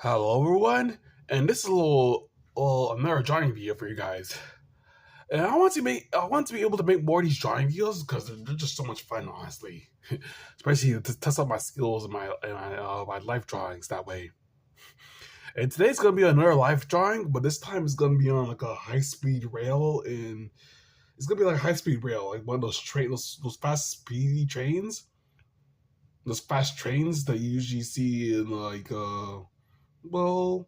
Hello everyone, and this is another drawing video for you guys. And I want to be able to make more of these drawing videos because they're just so much fun, honestly. Especially to test out my skills and my life drawings that way. And today's gonna be another life drawing, but this time it's gonna be on like a high speed rail, and it's gonna be like a high speed rail, like one of those fast speedy trains, those fast trains that you usually see in well,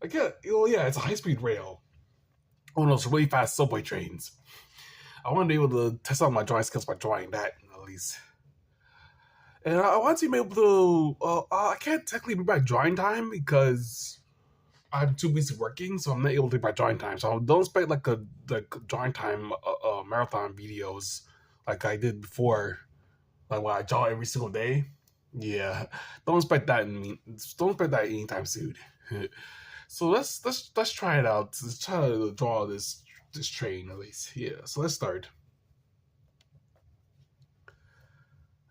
I get, yeah, it's a high speed rail. One of those really fast subway trains. I want to be able to test out my drawing skills by drawing that, at least. And I want to be able to. I can't technically be by drawing time because I'm too busy working, so I'm not able to by drawing time. So don't expect like a drawing time marathon videos like I did before, like when I draw every single day. Yeah, don't expect that don't expect that anytime soon. So let's try it out. Let's try to draw this train at least. Yeah. So let's start.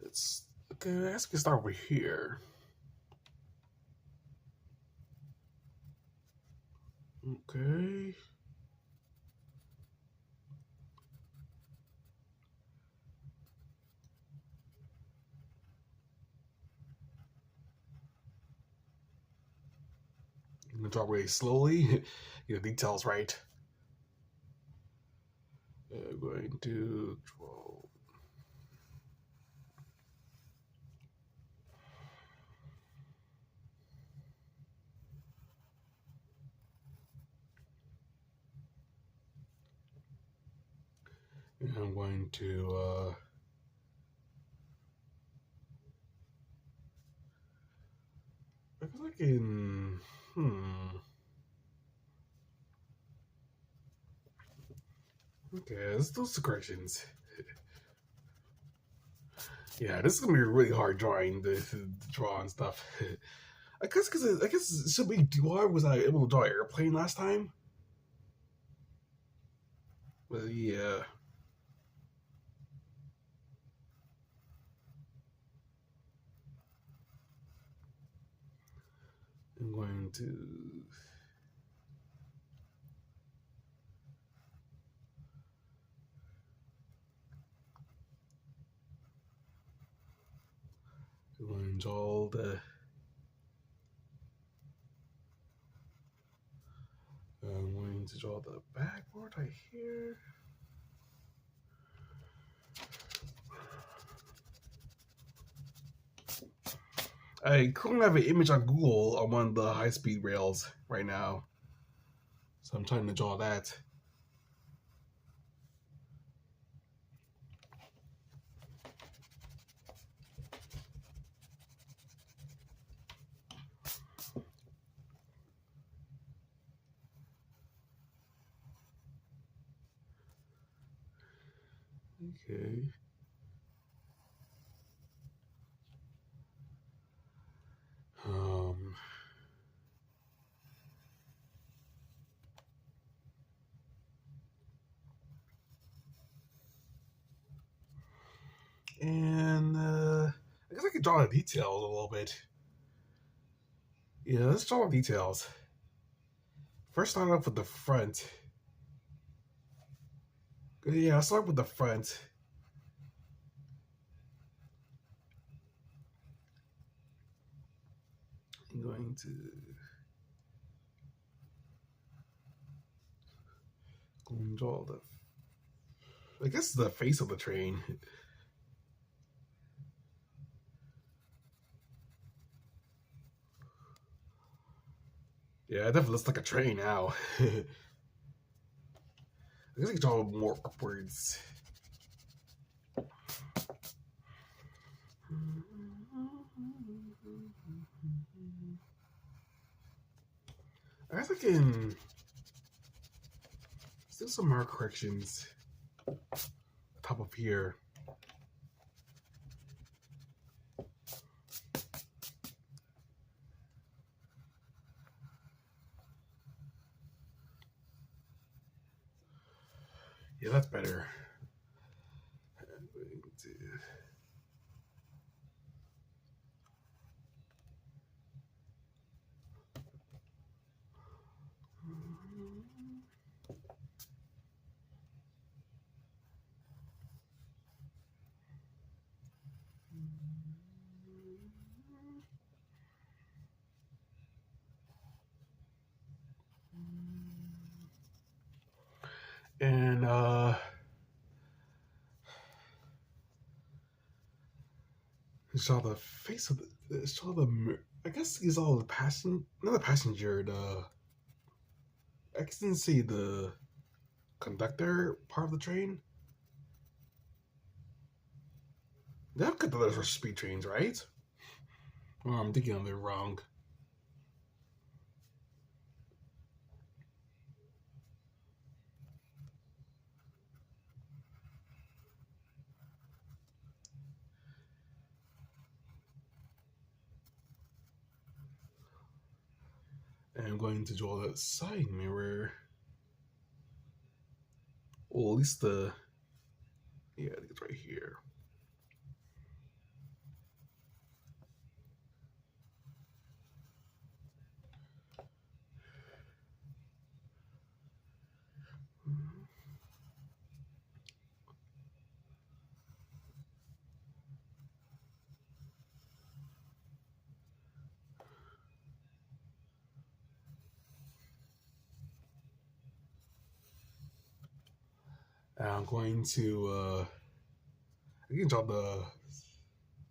It's okay. I guess we can start over here. Okay. I'm gonna draw really slowly. Get the details right. I'm going to draw. And I'm going to. I feel like in. Okay, let's do some corrections. Yeah, this is gonna be a really hard drawing to draw and stuff. I guess because I guess it should be. Why was I able to draw an airplane last time? But yeah. I'm going to. I'm going to draw the. I'm going to draw the backboard right here. I couldn't have an image on Google on one of the high speed rails right now, so I'm trying to draw that. Okay. Um. And I guess I could draw the details a little bit. Yeah, let's draw the details. First, start off with the front. Yeah, I'll start with the front. I'm going to draw the. I guess the face of the train. Yeah, it definitely looks like a train now. I guess I can draw more upwards. I guess I can do some more corrections. Top of here. Yeah, that's better. I'm going to. And saw the face of the saw the I guess he's all the passenger, not the passenger, the I didn't see the conductor part of the train. That conductors are speed trains, right? Oh, I'm thinking of it wrong. And I'm going to draw the side mirror. Or at least the yeah, I think it's right here. And I'm going to I can draw the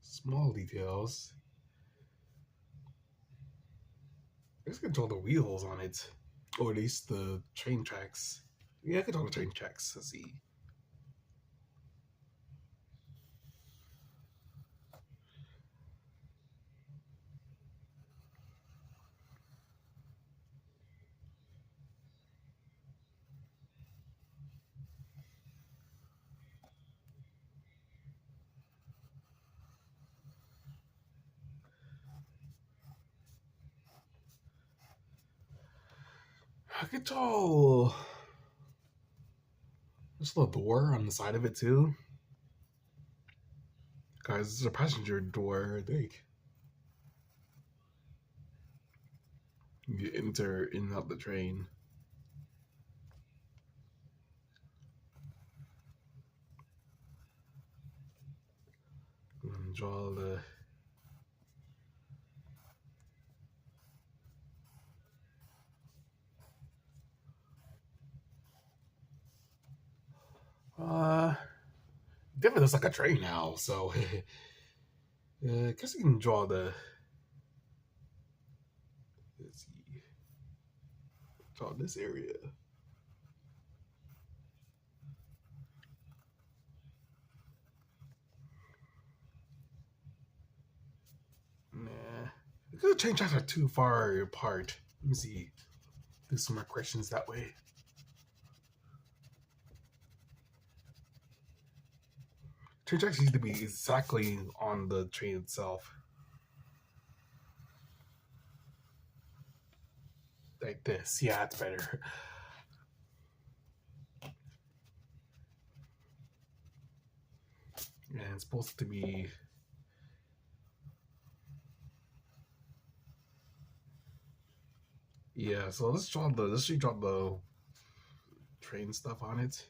small details. I just can draw the wheels on it. Or at least the train tracks. Yeah, I can draw the train tracks. Let's see. I could draw just a little door on the side of it too. Guys, this is a passenger door, I think. You enter in and out the train. And draw the definitely looks like a train now, so I guess you can draw the let's see. Draw this area. Nah. Because the train tracks are too far apart. Let me see. Do some more questions that way. Train tracks need to be exactly on the train itself. Like this. Yeah, it's better. And it's supposed to be yeah, so let's draw the train stuff on it.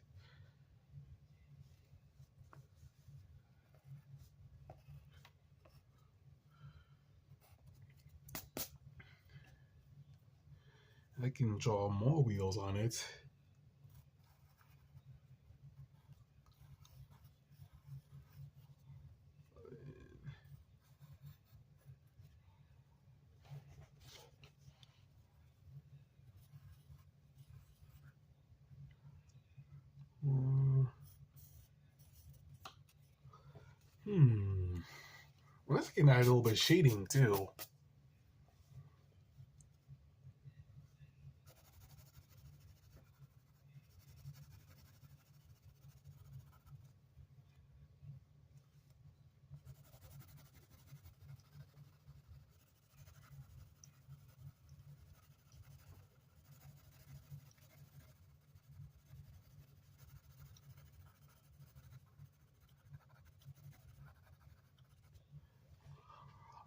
I can draw more wheels on it. Well, let's get add a little bit of shading too.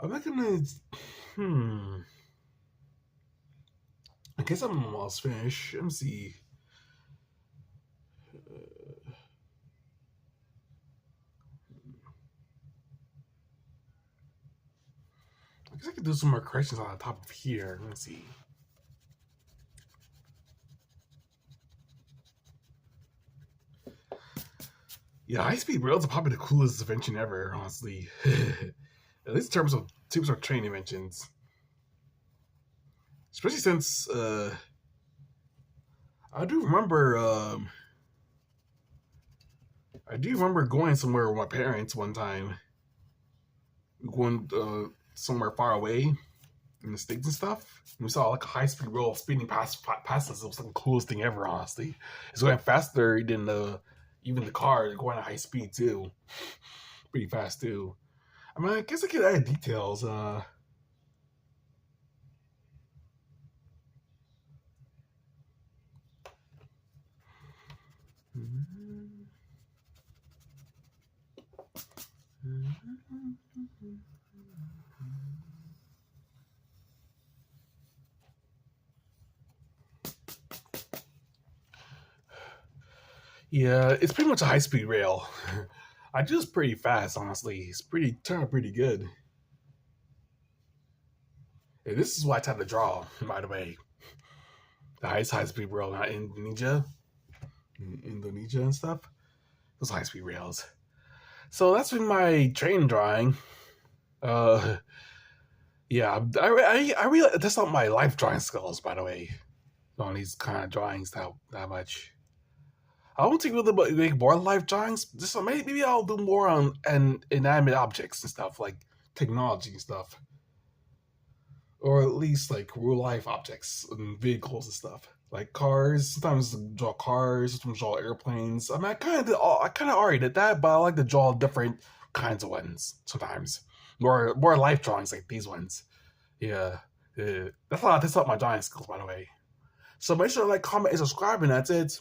I'm not gonna. Hmm. I guess I'm almost finished. Let me see. I guess I could do some more corrections on the top of here. Let me see. Yeah, high speed rails are probably the coolest invention ever, honestly. At least in terms of train inventions, especially since I do remember I do remember going somewhere with my parents one time, going somewhere far away in the states and stuff. And we saw like a high speed rail speeding past us. It was like the coolest thing ever. Honestly, it's going faster than even the car going at high speed too, pretty fast too. I mean, I guess I could add details. Yeah, it's pretty much a high speed rail. I just pretty fast, honestly. It's pretty turned out pretty good. And this is what I tried to draw, by the way. The highest high speed rail in Indonesia and stuff. Those high speed rails. So that's been my train drawing. Uh, yeah, I really that's not my life drawing skills, by the way. On these kind of drawings that much. I won't take really make more life drawings. Just maybe I'll do more on inanimate objects and stuff like technology and stuff, or at least like real life objects and vehicles and stuff like cars. Sometimes draw cars, sometimes draw airplanes. I mean, I kind of already did that, but I like to draw different kinds of ones sometimes. More life drawings like these ones. Yeah, that's a lot. That's not my drawing skills, by the way. So make sure to like, comment, and subscribe, and that's it.